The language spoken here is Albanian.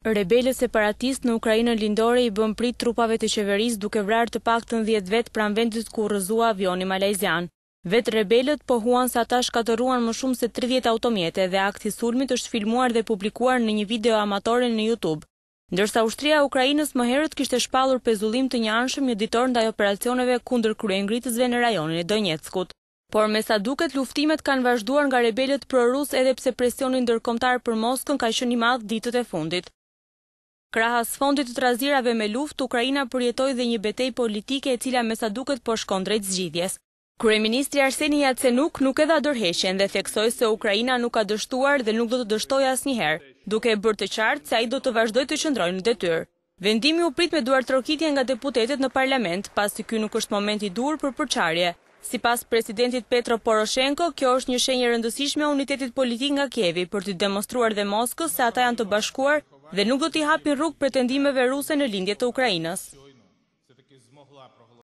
Rebelët separatistë në Ukrainën lindore i bën prit trupave të qeverisë duke vrarë të paktën 10 vet pranë vendit ku rrëzua avioni malajzian. Vetë rebelët pohuan se ata shkatëruan më shumë se 30 automjete dhe akti i sulmit është filmuar dhe publikuar në një video amatore në YouTube. Ndërsa ushtria e Ukrainës më herët kishte shpallur pezullim të një anshëm një ditor ndaj operacioneve kundër kryengritësve në rajonin e Donjeckut. Por me sa duket luftimet kanë vazhduar nga rebelët prorus edhe pse presioni ndërkombëtar për Moskën ka qenë i madh ditët e fundit. Krahas fondit të trazirave me luftë, Ukraina përjetoi dhe një betejë politike e cila me sa duket po shkon drejt zgjidhjes. Kryeministri Arseni Yatsenuk nuk e dha dorëheqjen dhe theksoi se Ukraina nuk ka dështuar dhe nuk do të dështojë asnjëherë, duke e bërë të qartë se ai do të vazhdojë të qëndrojë në detyrë. Vendimi u prit me duartrokitje nga deputetët në parlament, pasi ky nuk është momenti i dur për përçarje. Sipas presidentit Petro Poroshenko, kjo është një shenjë e rëndësishme e unitetit politik nga Kievi për të demonstruar dhe Moskës se ata janë të bashkuar dhe nuk do t'i hapin rrugë pretendimeve ruse në lindje të Ukrainës.